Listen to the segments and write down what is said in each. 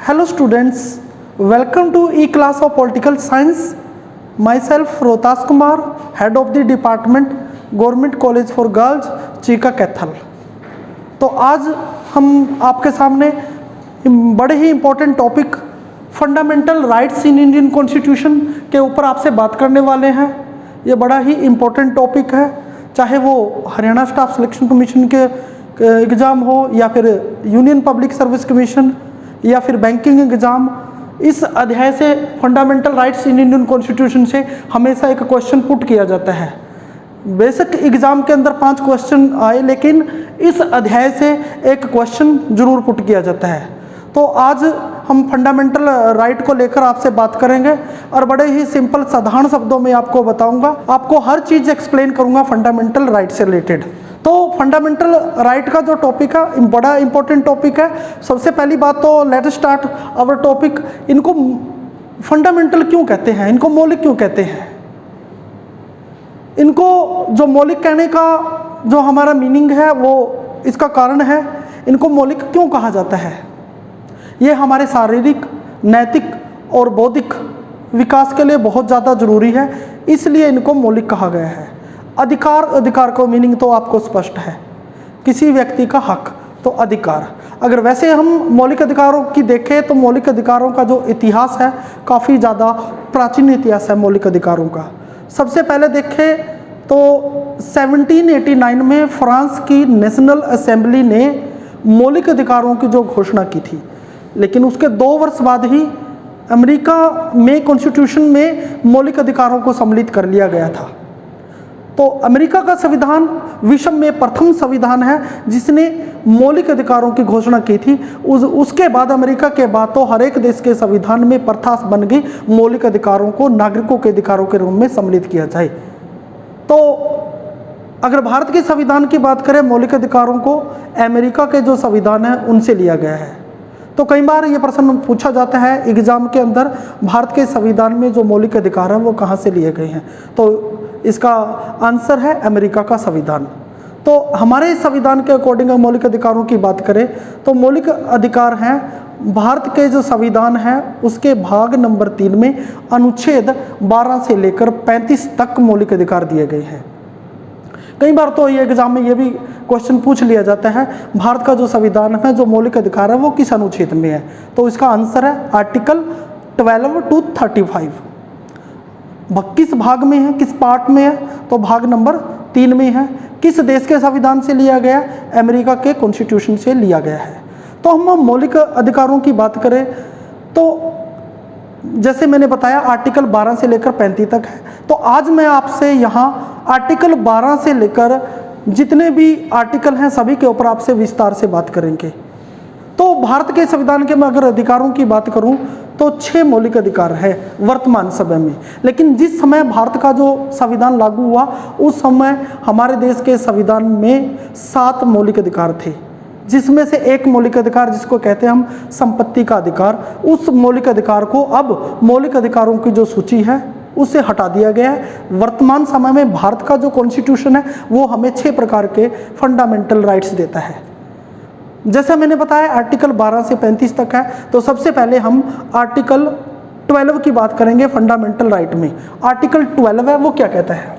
Hello students, welcome to E-class of Political Science. Myself Rohtas Kumar, Head of the Department, Government College for Girls, Cheeka Kaithal. तो आज हम आपके सामने बड़े ही important topic fundamental rights in Indian constitution के ऊपर आपसे बात करने वाले हैं। ये बड़ा ही इम्पोर्टेंट टॉपिक है, चाहे वो हरियाणा स्टाफ सिलेक्शन कमीशन के एग्ज़ाम हो या फिर यूनियन पब्लिक सर्विस कमीशन या फिर बैंकिंग एग्ज़ाम। इस अध्याय से fundamental rights in Indian constitution से हमेशा एक क्वेश्चन पुट किया जाता है। बेसिक एग्ज़ाम के अंदर 5 क्वेश्चन आए, लेकिन इस अध्याय से एक क्वेश्चन जरूर पुट किया जाता है। तो आज हम फंडामेंटल राइट को लेकर आपसे बात करेंगे और बड़े ही सिंपल साधारण शब्दों में आपको बताऊंगा, आपको हर चीज़ एक्सप्लेन करूंगा फंडामेंटल राइट से रिलेटेड। तो फंडामेंटल राइट का जो टॉपिक है बड़ा इंपॉर्टेंट टॉपिक है। सबसे पहली बात तो लेट स्टार्ट आवर टॉपिक। इनको फंडामेंटल क्यों कहते हैं, इनको मौलिक क्यों कहते हैं? इनको जो मौलिक कहने का जो हमारा मीनिंग है वो इसका कारण है, इनको मौलिक क्यों कहा जाता है। ये हमारे शारीरिक, नैतिक और बौद्धिक विकास के लिए बहुत ज़्यादा ज़रूरी है, इसलिए इनको मौलिक कहा गया है। अधिकार का मीनिंग तो आपको स्पष्ट है, किसी व्यक्ति का हक, तो अधिकार। अगर वैसे हम मौलिक अधिकारों की देखें तो मौलिक अधिकारों का जो इतिहास है काफ़ी ज़्यादा प्राचीन इतिहास है मौलिक अधिकारों का। सबसे पहले देखें तो 1789 में फ्रांस की नेशनल असेंबली ने मौलिक अधिकारों की जो घोषणा की थी, लेकिन उसके 2 वर्ष बाद ही अमेरिका में कॉन्स्टिट्यूशन में मौलिक अधिकारों को सम्मिलित कर लिया गया था। तो अमेरिका का संविधान विश्व में प्रथम संविधान है जिसने मौलिक अधिकारों की घोषणा की थी। उसके बाद अमेरिका के बाद तो हर एक देश के संविधान में प्रथा बन गई मौलिक अधिकारों को नागरिकों के अधिकारों के रूप में सम्मिलित किया जाए। तो अगर भारत के संविधान की बात करें, मौलिक अधिकारों को अमेरिका के जो संविधान है उनसे लिया गया है। तो कई बार ये प्रश्न पूछा जाता है एग्जाम के अंदर, भारत के संविधान में जो मौलिक अधिकार हैं वो कहाँ से लिए गए हैं, तो इसका आंसर है अमेरिका का संविधान। तो हमारे संविधान के अकॉर्डिंग मौलिक अधिकारों की बात करें तो मौलिक अधिकार हैं भारत के जो संविधान है उसके भाग नंबर 3 में अनुच्छेद 12 से लेकर 35 तक मौलिक अधिकार दिए गए हैं। कई बार तो ये एग्जाम में ये भी क्वेश्चन पूछ लिया जाता है भारत का जो संविधान है जो मौलिक अधिकार है वो किस अनुच्छेद में है, तो इसका आंसर है आर्टिकल 12 to 35। किस भाग में है, किस पार्ट में है, तो भाग नंबर 3 में है। किस देश के संविधान से लिया गया? अमेरिका के कॉन्स्टिट्यूशन से लिया गया है। तो हम मौलिक अधिकारों की बात करें तो जैसे मैंने बताया आर्टिकल 12 से लेकर 35 तक है। तो आज मैं आपसे यहाँ आर्टिकल 12 से लेकर जितने भी आर्टिकल हैं सभी के ऊपर आपसे विस्तार से बात करेंगे। तो भारत के संविधान के मैं अगर अधिकारों की बात करूं तो 6 मौलिक अधिकार है वर्तमान समय में, लेकिन जिस समय भारत का जो संविधान लागू हुआ उस समय हमारे देश के संविधान में 7 मौलिक अधिकार थे, जिसमें से एक मौलिक अधिकार जिसको कहते हैं हम संपत्ति का अधिकार, उस मौलिक अधिकार को अब मौलिक अधिकारों की जो सूची है उसे हटा दिया गया है। वर्तमान समय में भारत का जो कॉन्स्टिट्यूशन है वो हमें 6 प्रकार के फंडामेंटल राइट्स देता है। जैसा मैंने बताया आर्टिकल 12 से 35 तक है। तो सबसे पहले हम आर्टिकल 12 की बात करेंगे फंडामेंटल राइट में। आर्टिकल 12 है वो क्या कहता है?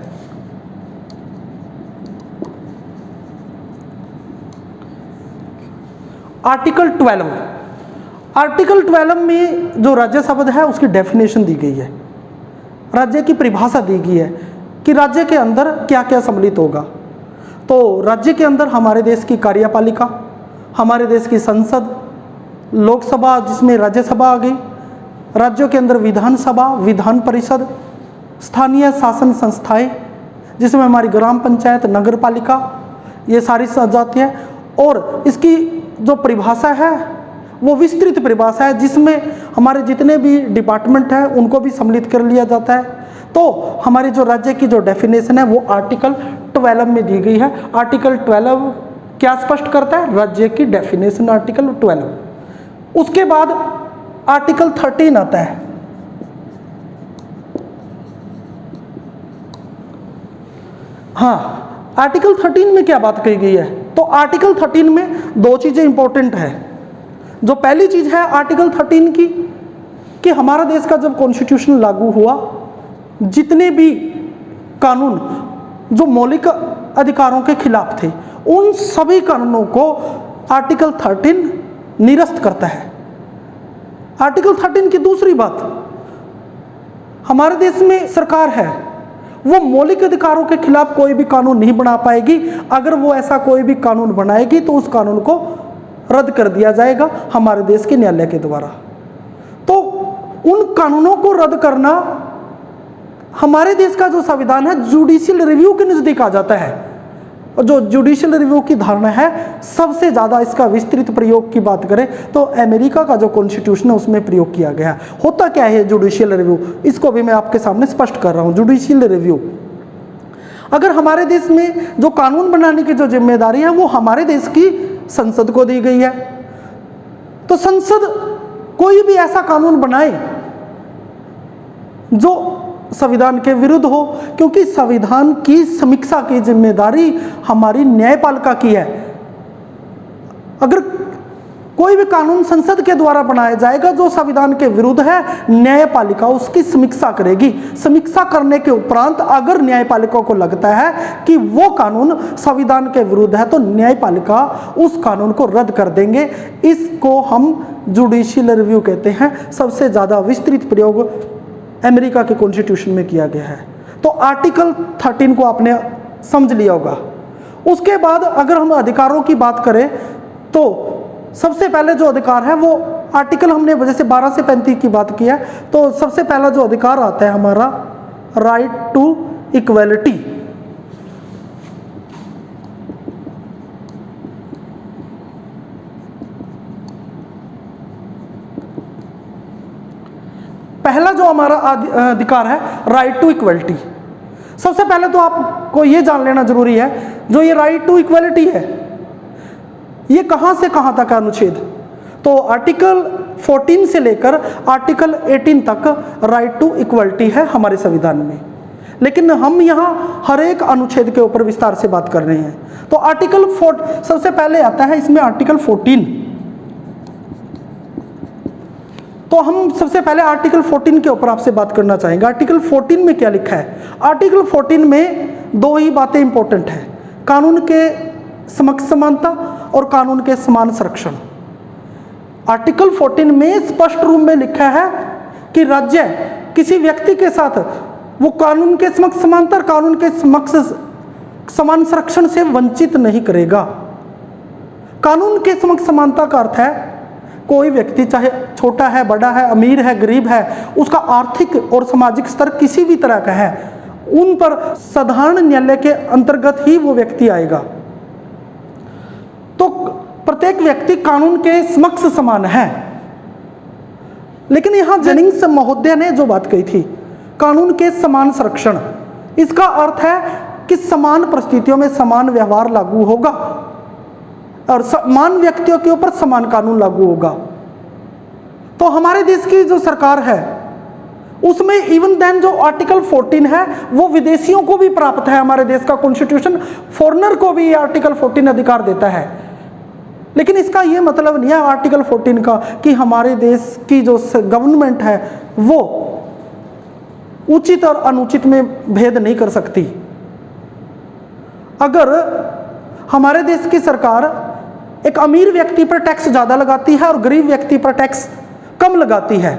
आर्टिकल 12 में जो राज्य शब्द है उसकी डेफिनेशन दी गई है, राज्य की परिभाषा दी गई है कि राज्य के अंदर क्या क्या सम्मिलित होगा। तो राज्य के अंदर हमारे देश की कार्यपालिका, हमारे देश की संसद, लोकसभा जिसमें राज्यसभा आ गई, राज्यों के अंदर विधानसभा, विधान परिषद, स्थानीय शासन संस्थाएं जिसमें हमारी ग्राम पंचायत, नगर पालिका, ये सारी जाती है। और इसकी जो परिभाषा है वो विस्तृत परिभाषा है जिसमें हमारे जितने भी डिपार्टमेंट हैं उनको भी सम्मिलित कर लिया जाता है। तो हमारी जो राज्य की जो डेफिनेशन है वो आर्टिकल 12 में दी गई है। आर्टिकल 12 क्या स्पष्ट करता है? राज्य की डेफिनेशन आर्टिकल 12। उसके बाद आर्टिकल 13 आता है। हाँ, आर्टिकल 13 में क्या बात कही गई है? तो आर्टिकल 13 में 2 चीजें इंपॉर्टेंट है। जो पहली चीज है आर्टिकल 13 की, कि हमारा देश का जब कॉन्स्टिट्यूशन लागू हुआ, जितने भी कानून जो मौलिक अधिकारों के खिलाफ थे, उन सभी कानूनों को आर्टिकल 13 निरस्त करता है। आर्टिकल 13 की दूसरी बात, हमारे देश में सरकार है, वो मौलिक अधिकारों के खिलाफ कोई भी कानून नहीं बना पाएगी। अगर वो ऐसा कोई भी कानून बनाएगी तो उस कानून को रद्द कर दिया जाएगा हमारे देश के न्यायालय के द्वारा। तो उन कानूनों को रद्द करना हमारे देश का जो संविधान है जुडिशियल रिव्यू के नजदीक आ जाता है। और जो जुडिशियल रिव्यू की धारणा है, सबसे ज़्यादा इसका विस्तृत प्रयोग की बात करें तो अमेरिका का जो कॉन्स्टिट्यूशन है उसमें प्रयोग किया गया। होता क्या है जुडिशियल रिव्यू, इसको भी मैं आपके सामने स्पष्ट कर रहा हूँ। जुडिशियल रिव्यू, अगर हमारे देश में जो कानून बनाने की जो जिम्मेदारी है वो हमारे देश की संसद को दी गई है, तो संसद कोई भी ऐसा कानून बनाए जो संविधान के विरुद्ध हो, क्योंकि संविधान की समीक्षा की जिम्मेदारी हमारी न्यायपालिका की है। अगर कोई भी कानून संसद के द्वारा बनाया जाएगा जो संविधान के विरुद्ध है, न्यायपालिका उसकी समीक्षा करेगी। समीक्षा करने के उपरांत अगर न्यायपालिका को लगता है कि वो कानून संविधान के विरुद्ध है तो न्यायपालिका उस कानून को रद्द कर देंगे। इसको हम जुडिशियल रिव्यू कहते हैं। सबसे ज़्यादा विस्तृत प्रयोग अमेरिका के कॉन्स्टिट्यूशन में किया गया है। तो आर्टिकल 13 को आपने समझ लिया होगा। उसके बाद अगर हम अधिकारों की बात करें तो सबसे पहले जो अधिकार है वो आर्टिकल, हमने जैसे 12 से 35 की बात की है, तो सबसे पहला जो अधिकार आता है हमारा राइट टू इक्वलिटी। पहला जो हमारा अधिकार है राइट टू इक्वलिटी। सबसे पहले तो आपको ये जान लेना जरूरी है, जो ये राइट टू इक्वलिटी है ये कहां से कहां तक है अनुच्छेद। तो आर्टिकल 14 से लेकर आर्टिकल 18 तक राइट टू इक्वलिटी है हमारे संविधान में, लेकिन हम यहाँ हर एक अनुच्छेद के ऊपर विस्तार से बात कर रहे हैं। तो आर्टिकल 4 सबसे पहले आता है इसमें आर्टिकल 14। तो हम सबसे पहले आर्टिकल 14 के ऊपर आपसे बात करना चाहेंगे। आर्टिकल 14 में क्या लिखा है? आर्टिकल 14 में दो ही बातें इंपॉर्टेंट है, कानून के समक्ष समानता और कानून के समान संरक्षण। आर्टिकल 14 में स्पष्ट रूप में लिखा है कि राज्य किसी व्यक्ति के साथ वो कानून के समक्ष समानता और कानून के समक्ष समान संरक्षण से वंचित नहीं करेगा। कानून के समक्ष समानता का अर्थ है कोई व्यक्ति चाहे छोटा है, बड़ा है, अमीर है, गरीब है, उसका आर्थिक और सामाजिक स्तर किसी भी तरह का है, उन पर साधारण न्यायालय के अंतर्गत ही वो व्यक्ति आएगा। तो प्रत्येक व्यक्ति कानून के समक्ष समान है। लेकिन यहां जेनिंग्स महोदय ने जो बात कही थी कानून के समान संरक्षण, इसका अर्थ है कि समान परिस्थितियों में समान व्यवहार लागू होगा और समान व्यक्तियों के ऊपर समान कानून लागू होगा। तो हमारे देश की जो सरकार है उसमें इवन देन जो आर्टिकल 14 है वो विदेशियों को भी प्राप्त है। हमारे देश का कॉन्स्टिट्यूशन फॉरेनर को भी आर्टिकल 14 अधिकार देता है। लेकिन इसका ये मतलब नहीं है आर्टिकल 14 का कि हमारे देश की जो गवर्नमेंट है वो उचित और अनुचित में भेद नहीं कर सकती। अगर हमारे देश की सरकार एक अमीर व्यक्ति पर टैक्स ज़्यादा लगाती है और गरीब व्यक्ति पर टैक्स कम लगाती है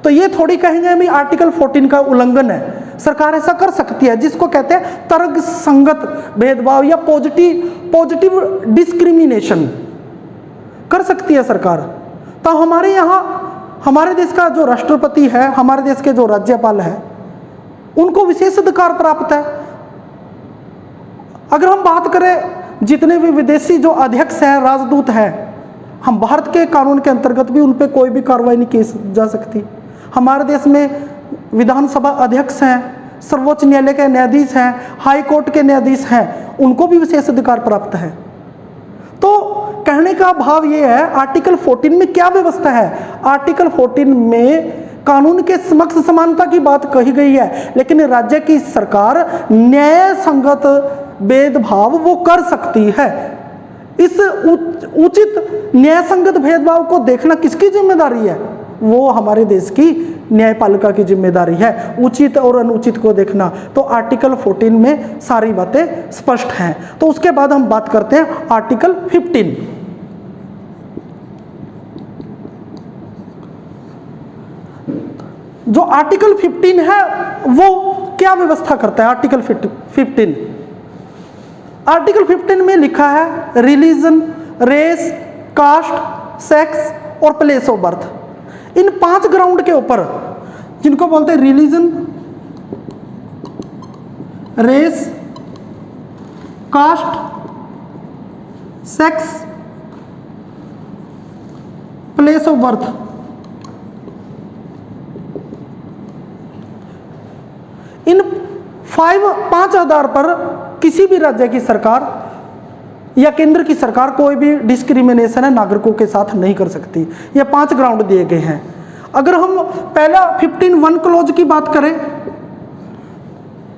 तो ये थोड़ी कहेंगे हमें आर्टिकल 14 का उल्लंघन है। सरकार ऐसा कर सकती है, जिसको कहते हैं तर्कसंगत भेदभाव या पॉजिटिव डिस्क्रिमिनेशन कर सकती है सरकार। तो हमारे यहाँ हमारे देश का जो राष्ट्रपति है, हमारे देश के जो राज्यपाल है, उनको विशेष अधिकार प्राप्त है। अगर हम बात करें जितने भी विदेशी जो अध्यक्ष हैं, राजदूत हैं, हम भारत के कानून के अंतर्गत भी उन पर कोई भी कार्रवाई नहीं की जा सकती। हमारे देश में विधानसभा अध्यक्ष हैं, सर्वोच्च न्यायालय के न्यायाधीश हैं, हाई कोर्ट के न्यायाधीश हैं, उनको भी विशेष अधिकार प्राप्त है। तो कहने का भाव ये है आर्टिकल 14 में क्या व्यवस्था है। आर्टिकल 14 में कानून के समक्ष समानता की बात कही गई है, लेकिन राज्य की सरकार न्याय संगत भेदभाव वो कर सकती है। इस उचित न्यायसंगत भेदभाव को देखना किसकी जिम्मेदारी है? वो हमारे देश की न्यायपालिका की जिम्मेदारी है, उचित और अनुचित को देखना। तो आर्टिकल 14 में सारी बातें स्पष्ट हैं। तो उसके बाद हम बात करते हैं आर्टिकल 15। जो आर्टिकल 15 है वो क्या व्यवस्था करता है? आर्टिकल 15, आर्टिकल 15 में लिखा है रिलीजन, रेस, कास्ट, सेक्स और प्लेस ऑफ बर्थ। इन 5 ग्राउंड के ऊपर, जिनको बोलते हैं religion, race, caste, sex, place of birth, इन 5 आधार पर किसी भी राज्य की सरकार या केंद्र की सरकार कोई भी डिस्क्रिमिनेशन है नागरिकों के साथ नहीं कर सकती। ये 5 ग्राउंड दिए गए हैं। अगर हम पहला 15(1) क्लॉज की बात करें,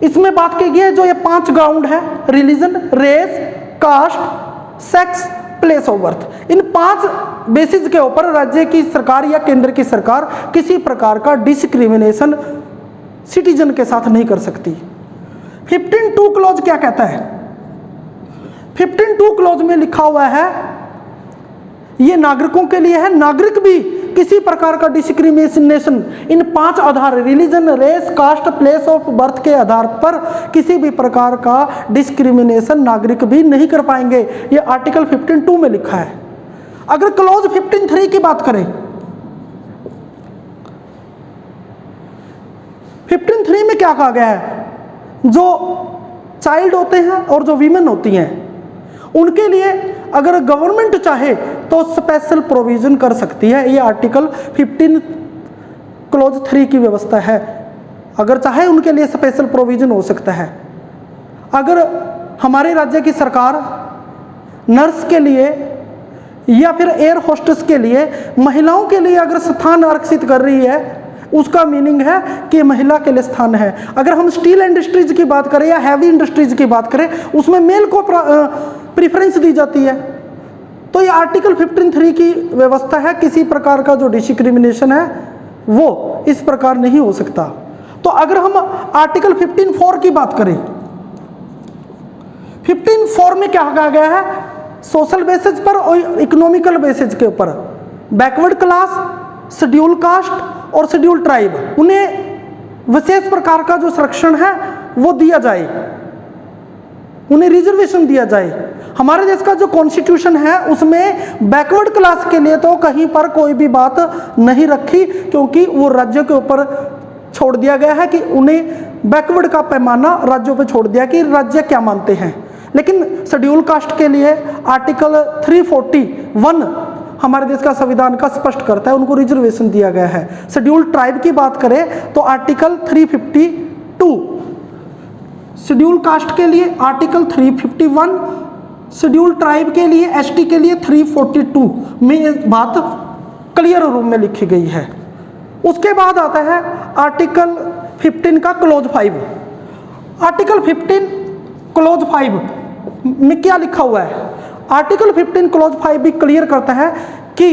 इसमें बात की गई है जो ये 5 ग्राउंड है, religion, race, caste, sex, place of birth. इन 5 बेसिस के ऊपर राज्य की सरकार या केंद्र की सरकार किसी प्रकार का डिस्क्रिमिनेशन सिटीजन के साथ नहीं कर सकती। 15(2) क्लॉज क्या कहता है? 15(2) क्लॉज में लिखा हुआ है, ये नागरिकों के लिए है, नागरिक भी किसी प्रकार का डिस्क्रिमिनेशन इन 5 आधार, religion, race, caste, place of birth के आधार पर किसी भी प्रकार का डिस्क्रिमिनेशन नागरिक भी नहीं कर पाएंगे। ये आर्टिकल 15(2) में लिखा है। अगर क्लॉज 15(3) की बात करें, 15(3) में क्या कहा गया है? जो चाइल्ड होते हैं और जो वीमेन होती हैं, उनके लिए अगर गवर्नमेंट चाहे तो स्पेशल प्रोविजन कर सकती है। ये आर्टिकल 15 क्लॉज 3 की व्यवस्था है। अगर चाहे उनके लिए स्पेशल प्रोविजन हो सकता है। अगर हमारे राज्य की सरकार नर्स के लिए या फिर एयर होस्टेस के लिए, महिलाओं के लिए अगर स्थान आरक्षित कर रही है, उसका मीनिंग है कि महिला के लिए स्थान है। अगर हम स्टील इंडस्ट्रीज की बात करें या हैवी इंडस्ट्रीज की बात करें, उसमें मेल को प्रेफरेंस दी जाती है। तो ये आर्टिकल 15(3) की व्यवस्था है। किसी प्रकार का जो डिस्क्रिमिनेशन है वो इस प्रकार नहीं हो सकता। तो अगर हम आर्टिकल 15(4) की बात करें, 15(4) में क्या कहा गया है? सोशल बेसिस पर और इकोनॉमिकल बेसिस के ऊपर बैकवर्ड क्लास, शेड्यूल कास्ट और शेड्यूल ट्राइब, उन्हें विशेष प्रकार का जो संरक्षण है वो दिया जाए, उन्हें रिजर्वेशन दिया जाए। हमारे देश का जो कॉन्स्टिट्यूशन है उसमें बैकवर्ड क्लास के लिए तो कहीं पर कोई भी बात नहीं रखी, क्योंकि वो राज्यों के ऊपर छोड़ दिया गया है कि उन्हें बैकवर्ड का पैमाना राज्यों पर छोड़ दिया कि राज्य क्या मानते हैं। लेकिन शेड्यूल कास्ट के लिए आर्टिकल 341 हमारे देश का संविधान का स्पष्ट करता है, उनको रिजर्वेशन दिया गया है। शेड्यूल ट्राइब की बात करें तो आर्टिकल 352, शेड्यूल कास्ट के लिए आर्टिकल 351, शेड्यूल ट्राइब के लिए, एसटी के लिए 342 में ये बात क्लियर रूप में लिखी गई है। उसके बाद आता है आर्टिकल 15 का क्लॉज 5। आर्टिकल 15 क्लॉज 5 में क्या लिखा हुआ है? आर्टिकल 15 क्लॉज 5 भी क्लियर करता है कि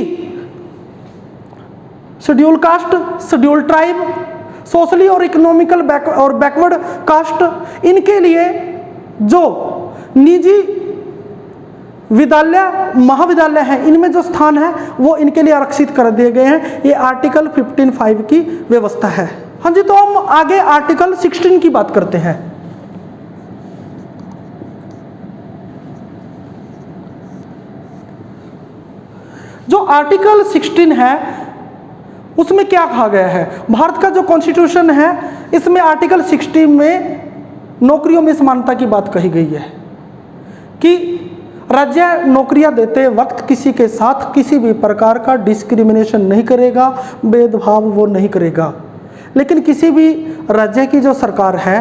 schedule caste, schedule tribe, socially और इकोनॉमिकल बैकवर्ड कास्ट, इनके लिए जो निजी विद्यालय, महाविद्यालय है, इनमें जो स्थान है वो इनके लिए आरक्षित कर दिए गए हैं। ये आर्टिकल 15(5) की व्यवस्था है। हाँ जी, तो हम आगे आर्टिकल 16 की बात करते हैं। जो आर्टिकल 16 है उसमें क्या कहा गया है? भारत का जो कॉन्स्टिट्यूशन है इसमें आर्टिकल 16 में नौकरियों में समानता की बात कही गई है कि राज्य नौकरियां देते वक्त किसी के साथ किसी भी प्रकार का डिस्क्रिमिनेशन नहीं करेगा, भेदभाव वो नहीं करेगा। लेकिन किसी भी राज्य की जो सरकार है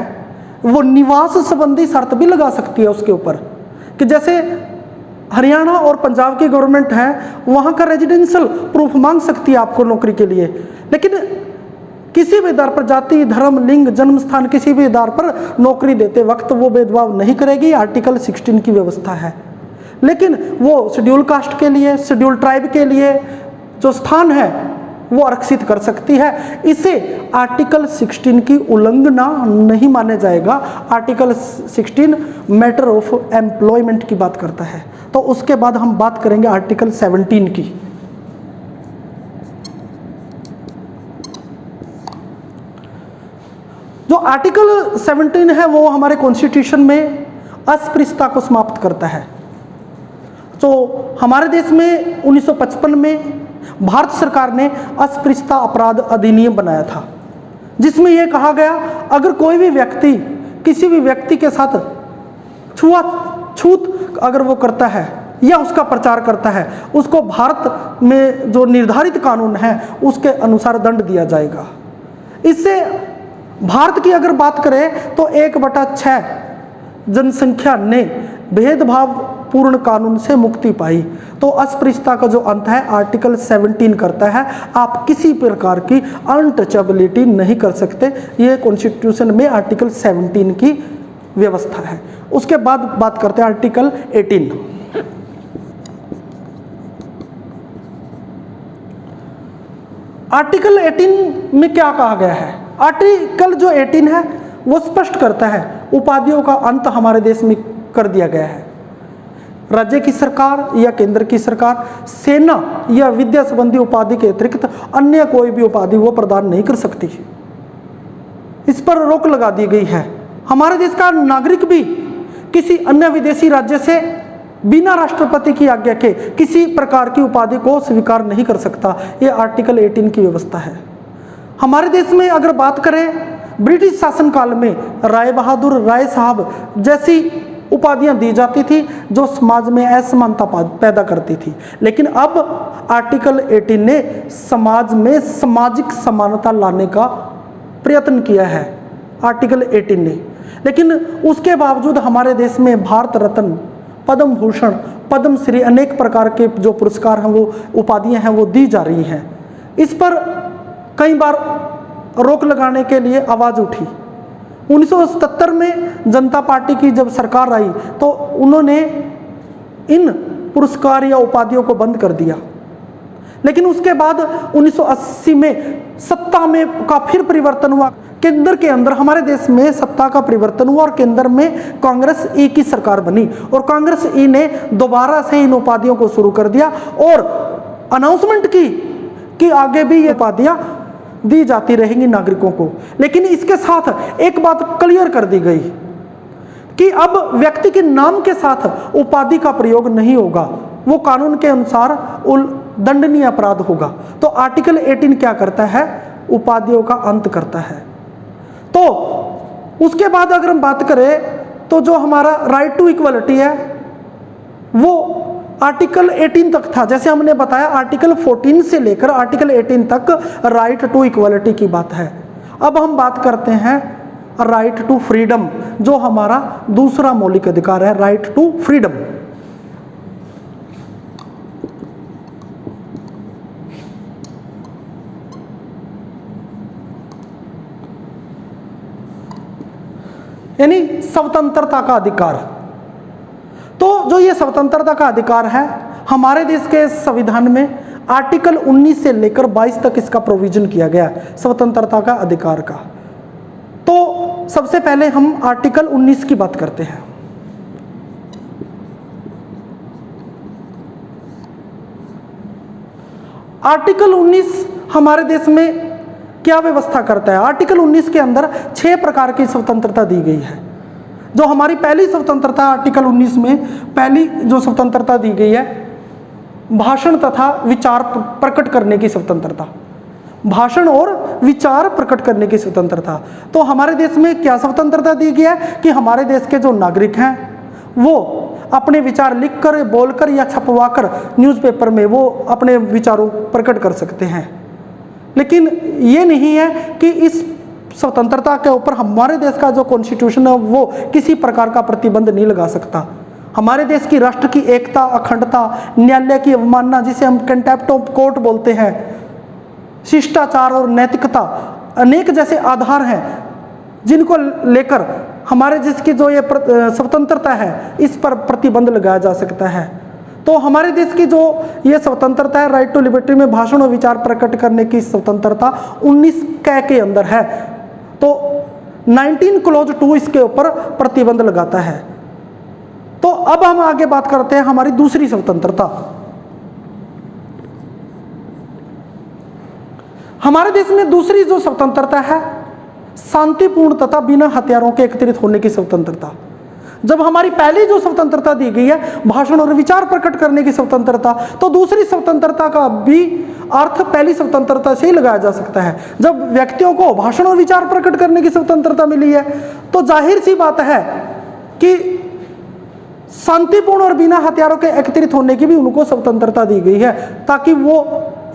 वो निवास संबंधी शर्त भी लगा सकती है उसके ऊपर, कि जैसे हरियाणा और पंजाब की गवर्नमेंट है, वहाँ का रेजिडेंशियल प्रूफ मांग सकती है आपको नौकरी के लिए। लेकिन किसी भी आधार पर, जाति, धर्म, लिंग, जन्म स्थान, किसी भी आधार पर नौकरी देते वक्त वो भेदभाव नहीं करेगी। आर्टिकल 16 की व्यवस्था है। लेकिन वो शेड्यूल कास्ट के लिए, शेड्यूल ट्राइब के लिए जो स्थान है वो आरक्षित कर सकती है। इसे आर्टिकल 16 की उल्लंघना नहीं माना जाएगा। आर्टिकल 16 मैटर ऑफ एम्प्लॉयमेंट की बात करता है। तो उसके बाद हम बात करेंगे आर्टिकल 17 की। जो आर्टिकल 17 है वो हमारे कॉन्स्टिट्यूशन में अस्पृश्यता को समाप्त करता है। तो हमारे देश में 1955 में भारत सरकार ने अस्पृश्यता अपराध अधिनियम बनाया था, जिसमें यह कहा गया अगर कोई भी व्यक्ति किसी भी व्यक्ति के साथ छूत अगर वो करता है या उसका प्रचार करता है, उसको भारत में जो निर्धारित कानून है उसके अनुसार दंड दिया जाएगा। इससे भारत की अगर बात करें तो 1/6 जनसंख्या ने भेदभाव पूर्ण कानून से मुक्ति पाई। तो अस्पृश्यता का जो अंत है आर्टिकल 17 करता है, आप किसी प्रकार की अनटचेबिलिटी नहीं कर सकते। ये कॉन्स्टिट्यूशन में आर्टिकल 17 की व्यवस्था है। उसके बाद बात करते हैं आर्टिकल 18। आर्टिकल 18 में क्या कहा गया है? आर्टिकल जो 18 है वो स्पष्ट करता है उपाधियों का अंत हमारे देश में कर दिया गया है। राज्य की सरकार या केंद्र की सरकार सेना या विद्या संबंधी उपाधि के अतिरिक्त अन्य कोई भी उपाधि वो प्रदान नहीं कर सकती। इस पर रोक लगा दी गई है। हमारे देश का नागरिक भी किसी अन्य विदेशी राज्य से बिना राष्ट्रपति की आज्ञा के किसी प्रकार की उपाधि को स्वीकार नहीं कर सकता। ये आर्टिकल 18 की व्यवस्था है। हमारे देश में अगर बात करें ब्रिटिश शासनकाल में राय बहादुर, राय साहब जैसी उपाधियां दी जाती थी जो समाज में असमानता पैदा करती थी। लेकिन अब आर्टिकल 18 ने समाज में सामाजिक समानता लाने का प्रयत्न किया है, आर्टिकल 18 ने। लेकिन उसके बावजूद हमारे देश में भारत रत्न, पद्म भूषण, पद्म श्री अनेक प्रकार के जो पुरस्कार हैं वो उपाधियां हैं वो दी जा रही हैं। इस पर कई बार रोक लगाने के लिए आवाज़ उठी। 1977 में जनता पार्टी की जब सरकार आई तो उन्होंने इन पुरस्कार या उपाधियों को बंद कर दिया। लेकिन उसके बाद 1980 में सत्ता में का फिर परिवर्तन हुआ। केंद्र के अंदर हमारे देश में सत्ता का परिवर्तन हुआ और केंद्र में कांग्रेस ई की सरकार बनी और कांग्रेस ई ने दोबारा से इन उपाधियों को शुरू कर दिया और अनाउंसमेंट की कि आगे भी ये उपाधियां दी जाती रहेंगी नागरिकों को। लेकिन इसके साथ एक बात क्लियर कर दी गई कि अब व्यक्ति के नाम के साथ उपाधि का प्रयोग नहीं होगा, वो कानून के अनुसार दंडनीय अपराध होगा। तो आर्टिकल 18 क्या करता है? उपाधियों का अंत करता है। तो उसके बाद अगर हम बात करें तो जो हमारा राइट टू इक्वलिटी है वो आर्टिकल 18 तक था। जैसे हमने बताया आर्टिकल 14 से लेकर आर्टिकल 18 तक राइट टू इक्वलिटी की बात है। अब हम बात करते हैं राइट टू फ्रीडम, जो हमारा दूसरा मौलिक अधिकार है, राइट टू फ्रीडम। यानी स्वतंत्रता का अधिकार। तो जो ये स्वतंत्रता का अधिकार है हमारे देश के संविधान में आर्टिकल 19 से लेकर 22 तक इसका प्रोविजन किया गया है स्वतंत्रता का अधिकार का। तो सबसे पहले हम आर्टिकल 19 की बात करते हैं। आर्टिकल 19 हमारे देश में क्या व्यवस्था करता है? आर्टिकल 19 के अंदर 6 प्रकार की स्वतंत्रता दी गई है। जो हमारी पहली स्वतंत्रता आर्टिकल 19 में पहली जो स्वतंत्रता दी गई है भाषण तथा विचार प्रकट करने की स्वतंत्रता, भाषण और विचार प्रकट करने की स्वतंत्रता। तो हमारे देश में क्या स्वतंत्रता दी गई है कि हमारे देश के जो नागरिक हैं वो अपने विचार लिखकर, बोलकर या छपवाकर न्यूज़पेपर में वो अपने विचारों प्रकट कर सकते हैं। लेकिन ये नहीं है कि इस स्वतंत्रता के ऊपर हमारे देश का जो कॉन्स्टिट्यूशन है वो किसी प्रकार का प्रतिबंध नहीं लगा सकता। हमारे देश की राष्ट्र की एकता, अखंडता, न्यायालय की अवमानना जिसे हम कंटेम्प्ट ऑफ कोर्ट बोलते हैं, शिष्टाचार और नैतिकता, अनेक जैसे आधार हैं जिनको लेकर हमारे देश की जो ये स्वतंत्रता है इस पर प्रतिबंध लगाया जा सकता है। तो हमारे देश की जो ये स्वतंत्रता है, राइट टू लिबर्टी में भाषण और विचार प्रकट करने की स्वतंत्रता 19 क के अंदर है। तो 19 क्लॉज 2 इसके ऊपर प्रतिबंध लगाता है। तो अब हम आगे बात करते हैं हमारी दूसरी स्वतंत्रता। हमारे देश में दूसरी जो स्वतंत्रता है, शांतिपूर्ण तथा बिना हथियारों के एकत्रित होने की स्वतंत्रता। जब हमारी पहली जो स्वतंत्रता दी गई है भाषण और विचार प्रकट करने की स्वतंत्रता, तो दूसरी स्वतंत्रता का भी अर्थ पहली स्वतंत्रता से ही लगाया जा सकता है। जब व्यक्तियों को भाषण और विचार प्रकट करने की स्वतंत्रता मिली है तो जाहिर सी बात है कि शांतिपूर्ण और बिना हथियारों के एकत्रित होने की भी उनको स्वतंत्रता दी गई है, ताकि वो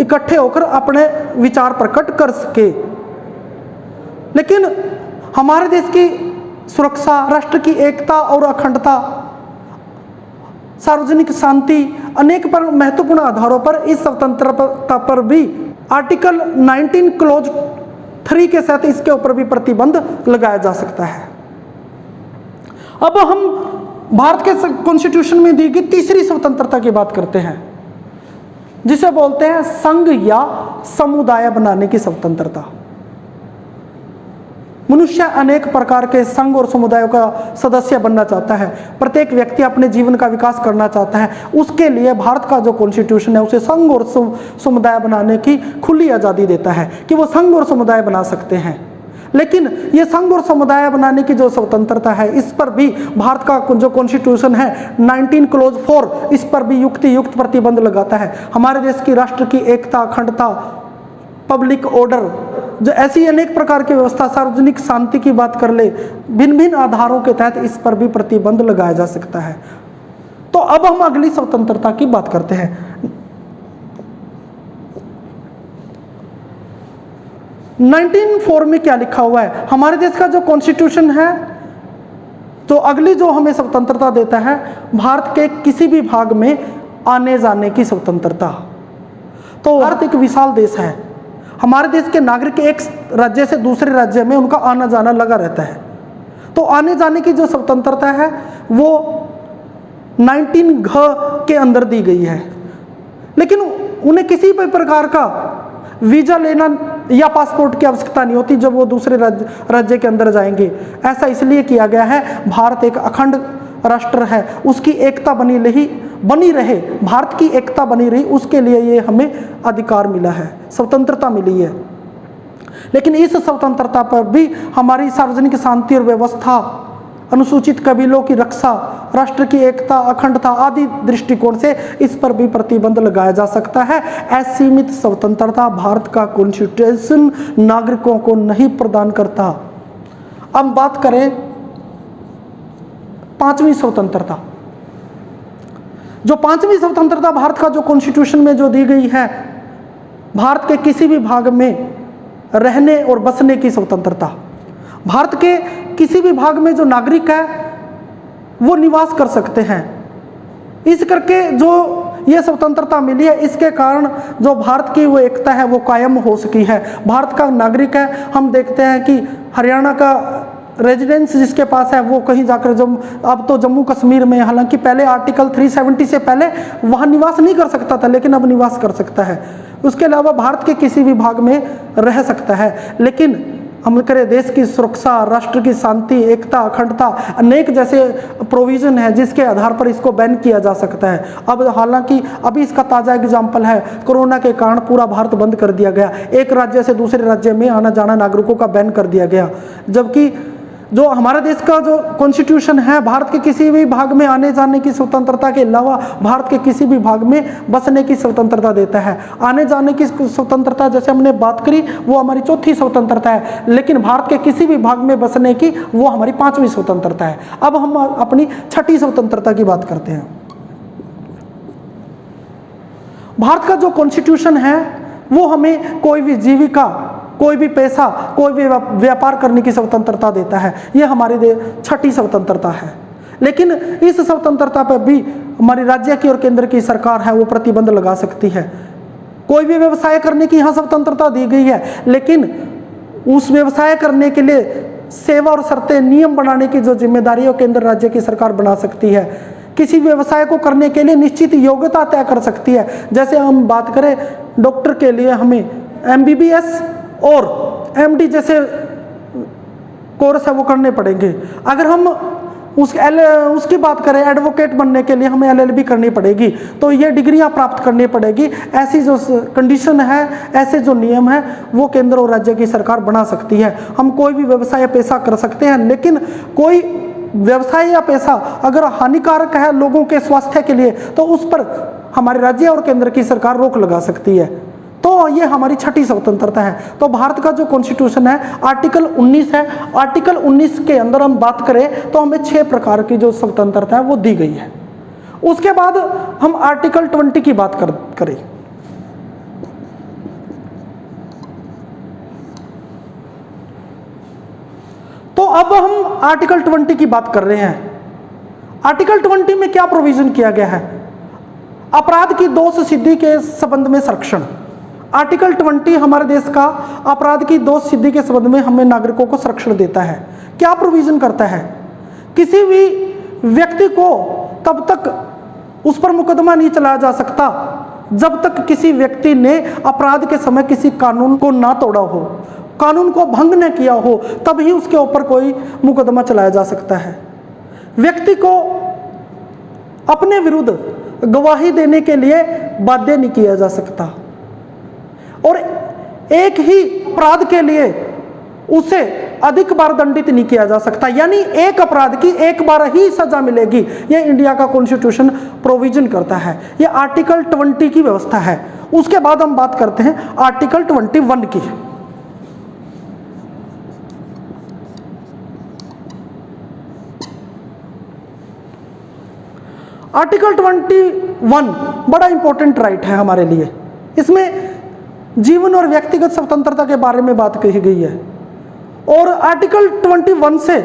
इकट्ठे होकर अपने विचार प्रकट कर सके। लेकिन हमारे देश की सुरक्षा, राष्ट्र की एकता और अखंडता, सार्वजनिक शांति, अनेक पर महत्वपूर्ण आधारों पर इस स्वतंत्रता पर भी आर्टिकल 19 क्लॉज 3 के साथ इसके ऊपर भी प्रतिबंध लगाया जा सकता है। अब हम भारत के कॉन्स्टिट्यूशन में दी गई तीसरी स्वतंत्रता की बात करते हैं, जिसे बोलते हैं संघ या समुदाय बनाने की स्वतंत्रता। मनुष्य अनेक प्रकार के संघ और समुदायों का सदस्य बनना चाहता है। प्रत्येक व्यक्ति अपने जीवन का विकास करना चाहता है। उसके लिए भारत का जो कॉन्स्टिट्यूशन है उसे संघ और समुदाय बनाने की खुली आज़ादी देता है कि वो संघ और समुदाय बना सकते हैं। लेकिन ये संघ और समुदाय बनाने की जो स्वतंत्रता है इस पर भी भारत का जो कॉन्स्टिट्यूशन है 19 क्लॉज 4 इस पर भी युक्त प्रतिबंध लगाता है। हमारे देश की राष्ट्र की एकता, अखंडता, पब्लिक ऑर्डर, जो ऐसी अनेक प्रकार की व्यवस्था, सार्वजनिक शांति की बात कर ले, भिन्न भिन्न आधारों के तहत इस पर भी प्रतिबंध लगाया जा सकता है। तो अब हम अगली स्वतंत्रता की बात करते हैं। 19(4) में क्या लिखा हुआ है? हमारे देश का जो कॉन्स्टिट्यूशन है तो अगली जो हमें स्वतंत्रता देता है, भारत के किसी भी भाग में आने जाने की स्वतंत्रता। तो भारत एक विशाल देश है। हमारे देश के नागरिक एक राज्य से दूसरे राज्य में उनका आना जाना लगा रहता है। तो आने जाने की जो स्वतंत्रता है वो 19 घ के अंदर दी गई है। लेकिन उन्हें किसी भी प्रकार का वीजा लेना या पासपोर्ट की आवश्यकता नहीं होती जब वो दूसरे राज्य के अंदर जाएंगे। ऐसा इसलिए किया गया है, भारत एक अखंड राष्ट्र है, उसकी एकता बनी रहे, भारत की एकता बनी रही, उसके लिए ये हमें अधिकार मिला है, स्वतंत्रता मिली है। लेकिन इस स्वतंत्रता पर भी हमारी सार्वजनिक शांति और व्यवस्था, अनुसूचित कबीलों की रक्षा, राष्ट्र की एकता, अखंडता आदि दृष्टिकोण से इस पर भी प्रतिबंध लगाया जा सकता है। असीमित स्वतंत्रता भारत का कॉन्स्टिट्यूशन नागरिकों को नहीं प्रदान करता। अब बात करें पांचवी स्वतंत्रता। जो पांचवी स्वतंत्रता भारत का जो कॉन्स्टिट्यूशन में जो दी गई है, भारत के किसी भी भाग में रहने और बसने की स्वतंत्रता। भारत के किसी भी भाग में जो नागरिक है वो निवास कर सकते हैं। इस करके जो ये स्वतंत्रता मिली है, इसके कारण जो भारत की वो एकता है वो कायम हो सकी है। भारत का नागरिक है, हम देखते हैं कि हरियाणा का रेजिडेंस जिसके पास है वो कहीं जाकर अब तो जम्मू कश्मीर में, हालांकि पहले आर्टिकल 370 से पहले वहाँ निवास नहीं कर सकता था, लेकिन अब निवास कर सकता है। उसके अलावा भारत के किसी भी भाग में रह सकता है। लेकिन हम करें देश की सुरक्षा, राष्ट्र की शांति, एकता, अखंडता, अनेक जैसे प्रोविज़न है जिसके आधार पर इसको बैन किया जा सकता है। अब हालांकि अभी इसका ताज़ा एग्जाम्पल है, कोरोना के कारण पूरा भारत बंद कर दिया गया, एक राज्य से दूसरे राज्य में आना जाना नागरिकों का बैन कर दिया गया। जबकि जो हमारा देश का जो कॉन्स्टिट्यूशन है, भारत के किसी भी भाग में आने जाने की स्वतंत्रता के अलावा भारत के किसी भी भाग में बसने की स्वतंत्रता देता है। आने जाने की स्वतंत्रता जैसे हमने बात करी वो हमारी चौथी स्वतंत्रता है, लेकिन भारत के किसी भी भाग में बसने की वो हमारी पांचवी स्वतंत्रता है। अब हम अपनी छठी स्वतंत्रता की बात करते हैं। भारत का जो कॉन्स्टिट्यूशन है वो हमें कोई भी जीविका, कोई भी पैसा, कोई भी व्यापार करने की स्वतंत्रता देता है। यह हमारी छठी स्वतंत्रता है। लेकिन इस स्वतंत्रता पर भी हमारी राज्य की और केंद्र की सरकार है वो प्रतिबंध लगा सकती है। कोई भी व्यवसाय करने की यहाँ स्वतंत्रता दी गई है, लेकिन उस व्यवसाय करने के लिए सेवा और शर्तें नियम बनाने की जो जिम्मेदारी है केंद्र राज्य की सरकार बना सकती है। किसी व्यवसाय को करने के लिए निश्चित योग्यता तय कर सकती है। जैसे हम बात करें डॉक्टर के लिए हमें MBBS और MD जैसे कोर्स है वो करने पड़ेंगे। अगर हम उसकी बात करें एडवोकेट बनने के लिए हमें LLB करनी पड़ेगी, तो ये डिग्रियां प्राप्त करनी पड़ेगी। ऐसी जो कंडीशन है, ऐसे जो नियम है वो केंद्र और राज्य की सरकार बना सकती है। हम कोई भी व्यवसाय या पेशा कर सकते हैं, लेकिन कोई व्यवसाय या पेशा अगर हानिकारक है लोगों के स्वास्थ्य के लिए तो उस पर हमारे राज्य और केंद्र की सरकार रोक लगा सकती है। तो ये हमारी छठी स्वतंत्रता है। तो भारत का जो कॉन्स्टिट्यूशन है आर्टिकल 19 है। आर्टिकल 19 के अंदर हम बात करें तो हमें 6 प्रकार की जो स्वतंत्रता है वो दी गई है। उसके बाद हम आर्टिकल 20 की बात करें। तो अब हम आर्टिकल 20 की बात कर रहे हैं। आर्टिकल 20 में क्या प्रोविजन किया गया है? अपराध की दोष सिद्धि के संबंध में संरक्षण। आर्टिकल 20 हमारे देश का अपराध की दोष सिद्धि के संबंध में हमें नागरिकों को संरक्षण देता है। क्या प्रोविजन करता है? किसी भी व्यक्ति को तब तक उस पर मुकदमा नहीं चलाया जा सकता जब तक किसी व्यक्ति ने अपराध के समय किसी कानून को ना तोड़ा हो, कानून को भंग न किया हो, तभी उसके ऊपर कोई मुकदमा चलाया जा सकता है। व्यक्ति को अपने विरुद्ध गवाही देने के लिए बाध्य नहीं किया जा सकता और एक ही अपराध के लिए उसे अधिक बार दंडित नहीं किया जा सकता, यानी एक अपराध की एक बार ही सजा मिलेगी। यह इंडिया का कॉन्स्टिट्यूशन प्रोविजन करता है। यह आर्टिकल 20 की व्यवस्था है। उसके बाद हम बात करते हैं आर्टिकल 21 की। आर्टिकल 21 बड़ा इंपॉर्टेंट राइट है हमारे लिए। इसमें जीवन और व्यक्तिगत स्वतंत्रता के बारे में बात कही गई है और आर्टिकल 21 से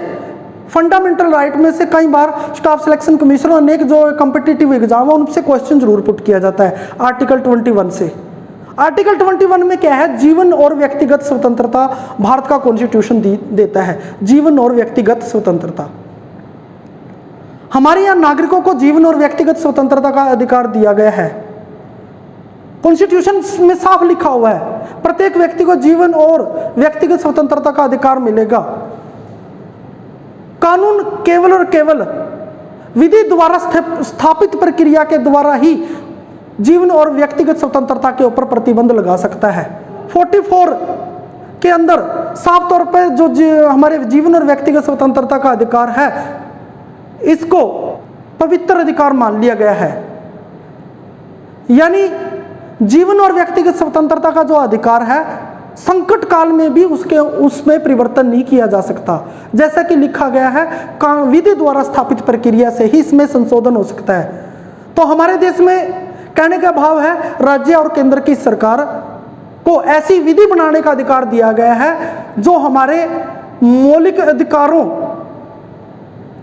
फंडामेंटल राइट में से कई बार स्टाफ सिलेक्शन कमीशन अनेक जो कॉम्पिटिटिव एग्जाम है उनसे क्वेश्चन जरूर पुट किया जाता है आर्टिकल 21 से। आर्टिकल 21 में क्या है? जीवन और व्यक्तिगत स्वतंत्रता भारत का कॉन्स्टिट्यूशन देता है। जीवन और व्यक्तिगत स्वतंत्रता, हमारे यहाँ नागरिकों को जीवन और व्यक्तिगत स्वतंत्रता का अधिकार दिया गया है। कॉन्स्टिट्यूशन में साफ लिखा हुआ है प्रत्येक व्यक्ति को जीवन और व्यक्तिगत स्वतंत्रता का अधिकार मिलेगा। कानून केवल और केवल विधि द्वारा स्थापित प्रक्रिया के द्वारा ही जीवन और व्यक्तिगत स्वतंत्रता के ऊपर प्रतिबंध लगा सकता है। 44 के अंदर साफ तौर पर जो हमारे जीवन और व्यक्तिगत स्वतंत्रता का अधिकार है इसको पवित्र अधिकार मान लिया गया है। यानी जीवन और व्यक्तिगत स्वतंत्रता का जो अधिकार है संकट काल में भी उसमें परिवर्तन नहीं किया जा सकता। जैसा कि लिखा गया है विधि द्वारा स्थापित प्रक्रिया से ही इसमें संशोधन हो सकता है। तो हमारे देश में कहने का भाव है राज्य और केंद्र की सरकार को ऐसी विधि बनाने का अधिकार दिया गया है जो हमारे मौलिक अधिकारों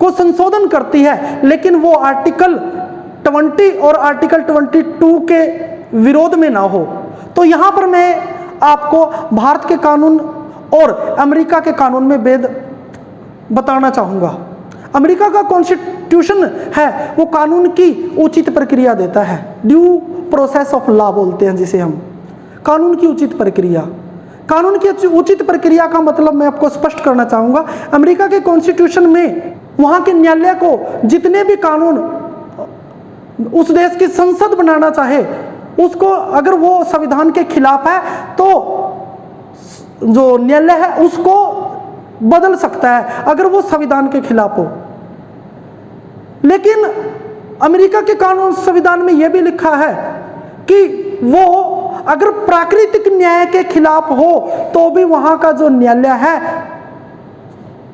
को संशोधन करती है, लेकिन वो आर्टिकल 20 और आर्टिकल 22 के विरोध में ना हो। तो यहाँ पर मैं आपको भारत के कानून और अमेरिका के कानून में भेद बताना चाहूँगा। अमेरिका का कॉन्स्टिट्यूशन है वो कानून की उचित प्रक्रिया देता है, ड्यू प्रोसेस ऑफ लॉ बोलते हैं जिसे हम, कानून की उचित प्रक्रिया। कानून की उचित प्रक्रिया का मतलब मैं आपको स्पष्ट करना चाहूँगा। अमेरिका के कॉन्स्टिट्यूशन में वहाँ के न्यायालय को जितने भी कानून उस देश की संसद बनाना चाहे उसको अगर वो संविधान के खिलाफ है तो जो न्यायालय है उसको बदल सकता है अगर वो संविधान के खिलाफ हो। लेकिन अमेरिका के कानून संविधान में यह भी लिखा है कि वो अगर प्राकृतिक न्याय के खिलाफ हो तो भी वहां का जो न्यायालय है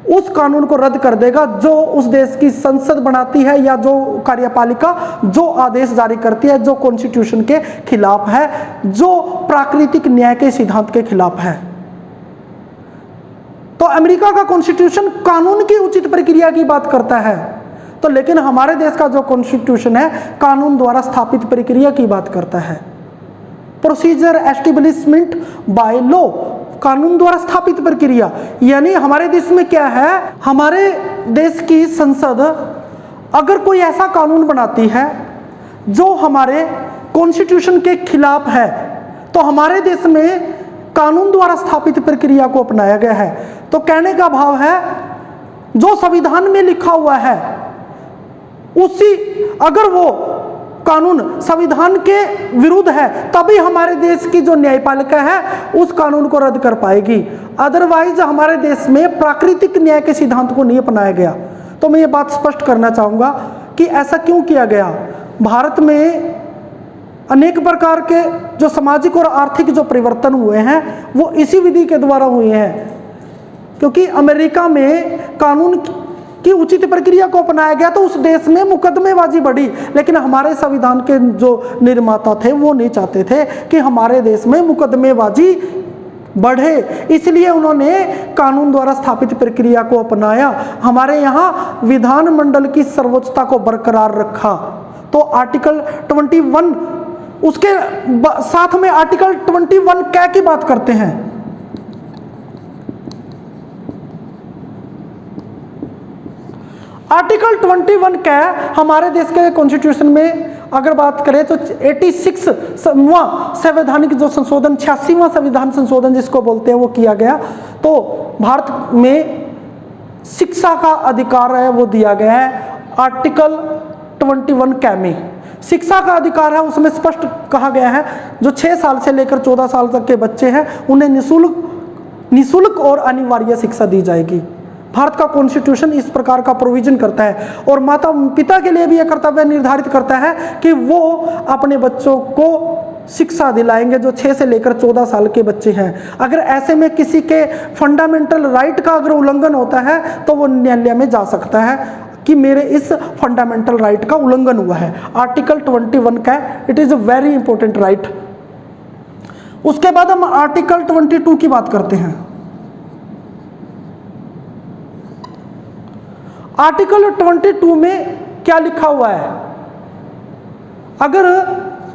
उस कानून को रद्द कर देगा जो उस देश की संसद बनाती है या जो कार्यपालिका जो आदेश जारी करती है जो कॉन्स्टिट्यूशन के खिलाफ है, जो प्राकृतिक न्याय के सिद्धांत के खिलाफ है। तो अमेरिका का कॉन्स्टिट्यूशन कानून की उचित प्रक्रिया की बात करता है, तो लेकिन हमारे देश का जो कॉन्स्टिट्यूशन है कानून द्वारा स्थापित प्रक्रिया की बात करता है। प्रोसीजर एस्टेब्लिशमेंट बाय लॉ कानून द्वारा स्थापित प्रक्रिया, यानी हमारे देश में क्या है, हमारे देश की संसद अगर कोई ऐसा कानून बनाती है जो हमारे कॉन्स्टिट्यूशन के खिलाफ है, तो हमारे देश में कानून द्वारा स्थापित प्रक्रिया को अपनाया गया है। तो कहने का भाव है जो संविधान में लिखा हुआ है उसी, अगर वो कानून संविधान के विरुद्ध है तभी हमारे देश की जो न्यायपालिका है उस कानून को रद्द कर पाएगी, अदरवाइज हमारे देश में प्राकृतिक न्याय के सिद्धांत को नहीं अपनाया गया। तो मैं ये बात स्पष्ट करना चाहूँगा कि ऐसा क्यों किया गया। भारत में अनेक प्रकार के जो सामाजिक और आर्थिक जो परिवर्तन हुए हैं वो इसी विधि के द्वारा हुए हैं, क्योंकि अमेरिका में कानून की उचित प्रक्रिया को अपनाया गया तो उस देश में मुकदमेबाजी बढ़ी, लेकिन हमारे संविधान के जो निर्माता थे वो नहीं चाहते थे कि हमारे देश में मुकदमेबाजी बढ़े, इसलिए उन्होंने कानून द्वारा स्थापित प्रक्रिया को अपनाया। हमारे यहाँ विधानमंडल की सर्वोच्चता को बरकरार रखा। तो आर्टिकल 21 उसके साथ में आर्टिकल 21 क्या की बात करते हैं। आर्टिकल 21 क्या है, हमारे देश के कॉन्स्टिट्यूशन में अगर बात करें तो 86वां संवैधानिक जो संशोधन, 86वां संविधान संशोधन जिसको बोलते हैं वो किया गया। तो भारत में शिक्षा का अधिकार है वो दिया गया है आर्टिकल 21 क्या में। शिक्षा का अधिकार है उसमें स्पष्ट कहा गया है जो 6 साल से लेकर 14 साल तक के बच्चे हैं उन्हें निःशुल्क और अनिवार्य शिक्षा दी जाएगी। भारत का कॉन्स्टिट्यूशन इस प्रकार का प्रोविजन करता है और माता पिता के लिए भी यह कर्तव्य निर्धारित करता है कि वो अपने बच्चों को शिक्षा दिलाएंगे जो 6 से लेकर 14 साल के बच्चे हैं। अगर ऐसे में किसी के फंडामेंटल राइट का अगर उल्लंघन होता है तो वो न्यायालय में जा सकता है कि मेरे इस फंडामेंटल राइट का उल्लंघन हुआ है। आर्टिकल 21 का it is a very important right. उसके बाद हम आर्टिकल 22 की बात करते हैं। आर्टिकल 22 में क्या लिखा हुआ है, अगर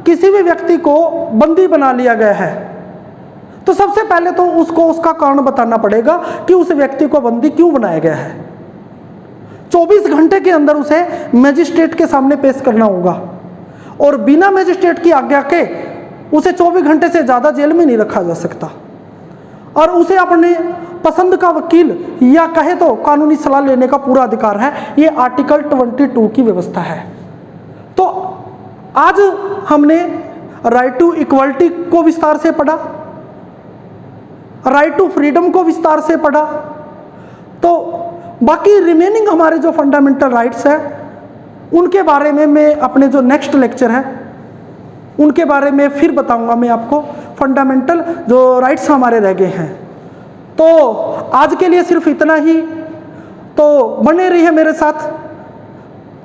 किसी भी व्यक्ति को बंदी बना लिया गया है तो सबसे पहले तो उसको उसका कारण बताना पड़ेगा कि उस व्यक्ति को बंदी क्यों बनाया गया है। 24 घंटे के अंदर उसे मजिस्ट्रेट के सामने पेश करना होगा और बिना मजिस्ट्रेट की आज्ञा के उसे 24 घंटे से ज़्यादा जेल में नहीं रखा जा सकता और उसे अपने पसंद का वकील या कहे तो कानूनी सलाह लेने का पूरा अधिकार है। ये आर्टिकल 22 की व्यवस्था है। तो आज हमने राइट टू इक्वलिटी को विस्तार से पढ़ा, राइट टू फ्रीडम को विस्तार से पढ़ा। तो बाकी रिमेनिंग हमारे जो फंडामेंटल राइट्स हैं उनके बारे में मैं अपने जो नेक्स्ट लेक्चर है उनके बारे में फिर बताऊंगा मैं आपको, फंडामेंटल जो राइट्स हमारे रह गए हैं। तो आज के लिए सिर्फ इतना ही। तो बने रहिए मेरे साथ,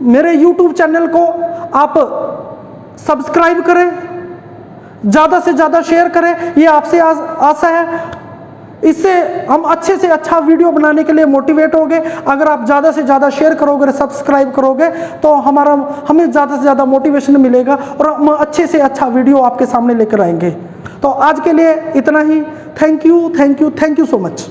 मेरे YouTube चैनल को आप सब्सक्राइब करें, ज़्यादा से ज़्यादा शेयर करें, ये आपसे आशा है। इससे हम अच्छे से अच्छा वीडियो बनाने के लिए मोटिवेट होंगे। अगर आप ज़्यादा से ज़्यादा शेयर करोगे, सब्सक्राइब करोगे तो हमें ज़्यादा से ज़्यादा मोटिवेशन मिलेगा और हम अच्छे से अच्छा वीडियो आपके सामने लेकर आएंगे। तो आज के लिए इतना ही। Thank you so much.